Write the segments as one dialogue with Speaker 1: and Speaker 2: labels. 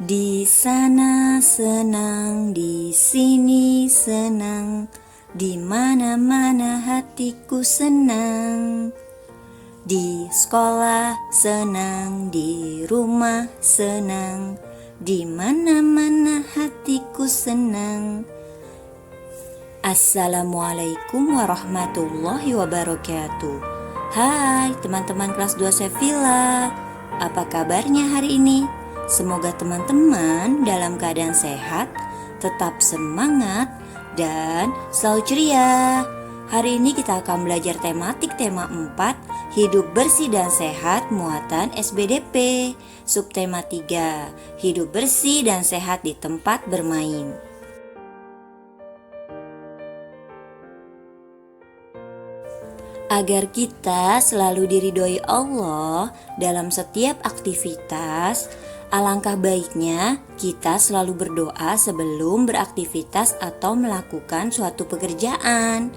Speaker 1: Di sana senang, di sini senang, di mana-mana hatiku senang. Di sekolah senang, di rumah senang, di mana-mana hatiku senang. Assalamualaikum warahmatullahi wabarakatuh. Hai teman-teman kelas 2 Sevilla, apa kabarnya hari ini? Semoga teman-teman dalam keadaan sehat, tetap semangat, dan selalu ceria. Hari ini kita akan belajar tematik tema 4, hidup bersih dan sehat muatan SBDP. Subtema 3, hidup bersih dan sehat di tempat bermain. Agar kita selalu diridhoi Allah dalam setiap aktivitas, alangkah baiknya kita selalu berdoa sebelum beraktivitas atau melakukan suatu pekerjaan.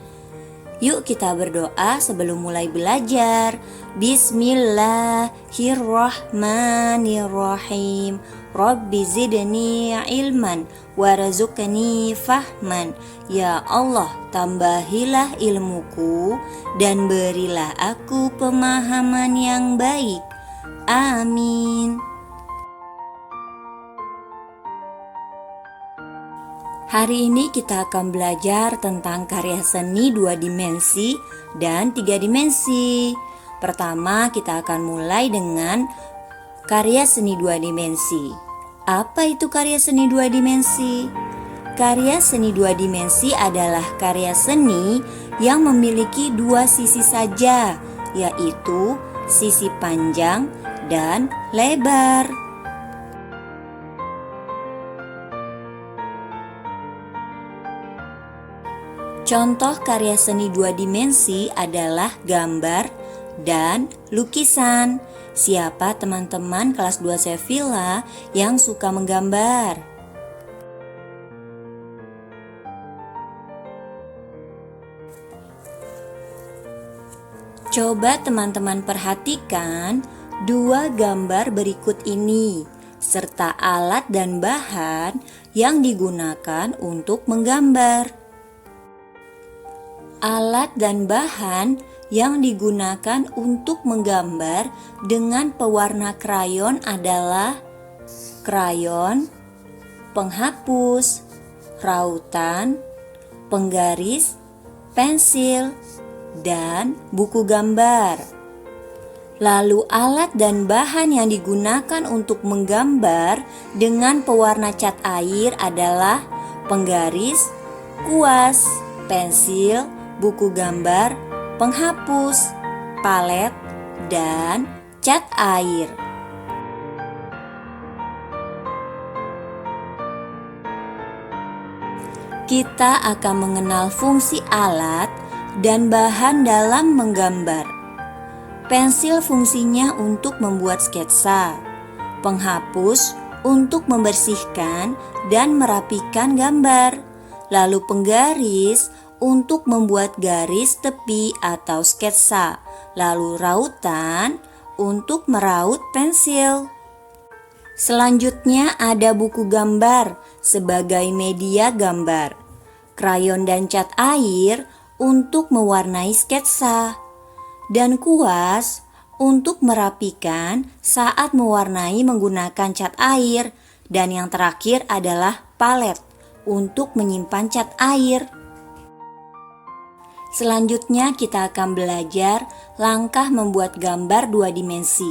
Speaker 1: Yuk kita berdoa sebelum mulai belajar. Bismillahirrahmanirrahim. Rabbi zidni ilman warzuqni fahman. Ya Allah, tambahilah ilmuku dan berilah aku pemahaman yang baik. Amin. Hari ini kita akan belajar tentang karya seni 2 dimensi dan 3 dimensi. Pertama, kita akan mulai dengan karya seni 2 dimensi. Apa itu karya seni 2 dimensi? Karya seni 2 dimensi adalah karya seni yang memiliki 2 sisi saja, yaitu sisi panjang dan lebar. Contoh karya seni 2 dimensi adalah gambar dan lukisan. Siapa teman-teman kelas 2 Sevilla yang suka menggambar? Coba teman-teman perhatikan 2 gambar berikut ini, serta alat dan bahan yang digunakan untuk menggambar. Alat dan bahan yang digunakan untuk menggambar dengan pewarna krayon adalah krayon, penghapus, rautan, penggaris, pensil, dan buku gambar. Lalu alat dan bahan yang digunakan untuk menggambar dengan pewarna cat air adalah penggaris, kuas, pensil, buku gambar, penghapus, palet, dan cat air. Kita akan mengenal fungsi alat dan bahan dalam menggambar. Pensil fungsinya untuk membuat sketsa, penghapus untuk membersihkan dan merapikan gambar, lalu penggaris untuk membuat garis tepi atau sketsa, lalu rautan untuk meraut pensil. Selanjutnya ada buku gambar sebagai media gambar, krayon dan cat air untuk mewarnai sketsa, dan kuas untuk merapikan saat mewarnai menggunakan cat air, dan yang terakhir adalah palet untuk menyimpan cat air. Selanjutnya kita akan belajar langkah membuat gambar 2 dimensi.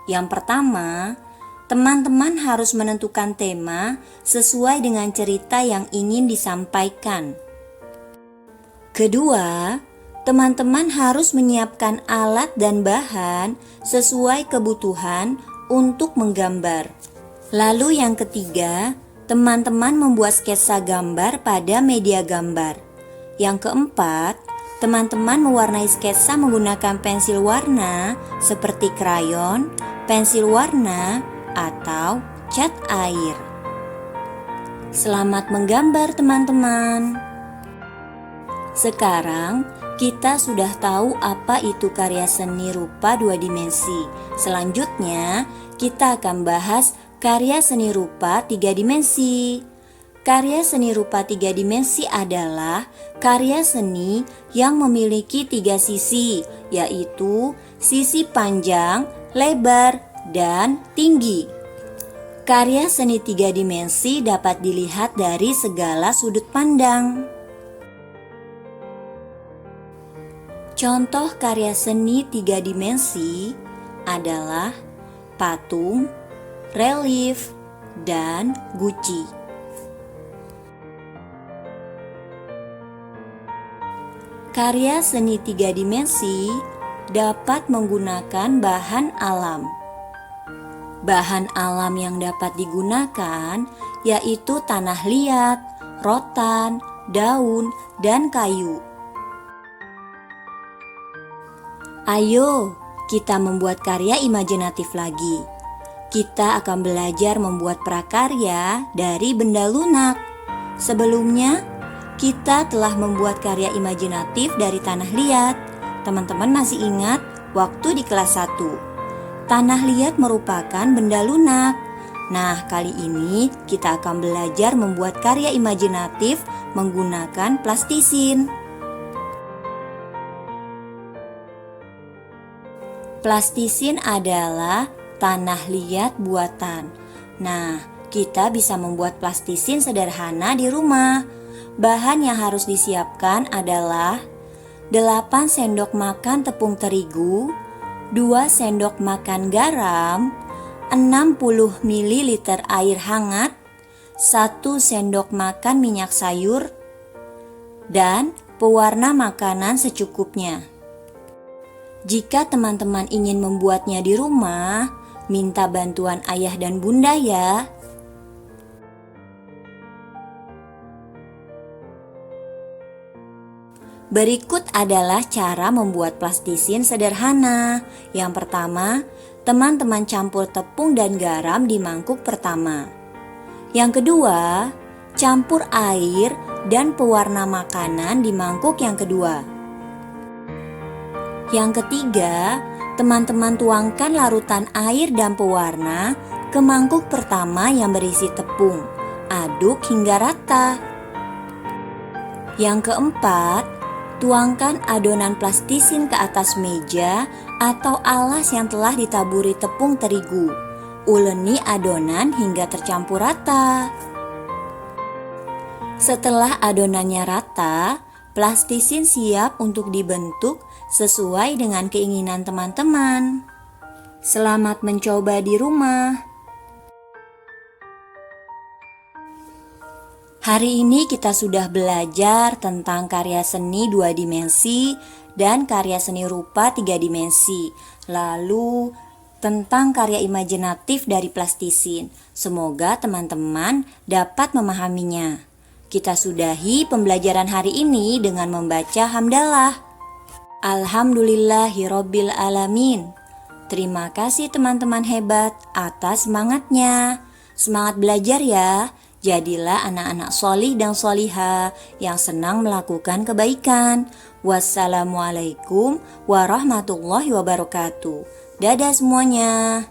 Speaker 1: Yang pertama, teman-teman harus menentukan tema sesuai dengan cerita yang ingin disampaikan. Kedua, teman-teman harus menyiapkan alat dan bahan sesuai kebutuhan untuk menggambar. Lalu yang ketiga, teman-teman membuat sketsa gambar pada media gambar. Yang keempat, teman-teman mewarnai sketsa menggunakan pensil warna seperti krayon, pensil warna, atau cat air. Selamat menggambar teman-teman. Sekarang kita sudah tahu apa itu karya seni rupa 2 dimensi. Selanjutnya kita akan bahas Karya seni rupa 3 dimensi. Karya seni rupa 3 dimensi adalah karya seni yang memiliki 3 sisi, yaitu sisi panjang, lebar, dan tinggi. Karya seni 3 dimensi dapat dilihat dari segala sudut pandang. Contoh karya seni 3 dimensi adalah patung, relief, dan guci. Karya seni 3 dimensi dapat menggunakan bahan alam. Bahan alam yang dapat digunakan yaitu tanah liat, rotan, daun, dan kayu. Ayo, kita membuat karya imajinatif lagi. Kita akan belajar membuat prakarya dari benda lunak. Sebelumnya, kita telah membuat karya imajinatif dari tanah liat. Teman-teman masih ingat waktu di kelas 1. Tanah liat merupakan benda lunak. Nah, kali ini kita akan belajar membuat karya imajinatif menggunakan plastisin. Plastisin adalah tanah liat buatan. Nah, kita bisa membuat plastisin sederhana di rumah. Bahan yang harus disiapkan adalah 8 sendok makan tepung terigu, 2 sendok makan garam, 60 ml air hangat, 1 sendok makan minyak sayur, dan pewarna makanan secukupnya. Jika teman-teman ingin membuatnya di rumah, minta bantuan ayah dan bunda ya. Berikut adalah cara membuat plastisin sederhana. Yang pertama, teman-teman campur tepung dan garam di mangkuk pertama. Yang kedua, campur air dan pewarna makanan di mangkuk yang kedua. Yang ketiga, teman-teman tuangkan larutan air dan pewarna ke mangkuk pertama yang berisi tepung. Aduk hingga rata. Yang keempat, tuangkan adonan plastisin ke atas meja atau alas yang telah ditaburi tepung terigu. Uleni adonan hingga tercampur rata. Setelah adonannya rata, plastisin siap untuk dibentuk sesuai dengan keinginan teman-teman. Selamat mencoba di rumah. Hari ini kita sudah belajar tentang karya seni 2 dimensi dan karya seni rupa 3 dimensi. Lalu tentang karya imajinatif dari plastisin. Semoga teman-teman dapat memahaminya. Kita sudahi pembelajaran hari ini dengan membaca hamdalah. Alhamdulillahirabbil alamin. Terima kasih teman-teman hebat atas semangatnya. Semangat belajar ya. Jadilah anak-anak solih dan solihah yang senang melakukan kebaikan. Wassalamualaikum warahmatullahi wabarakatuh. Dadah semuanya.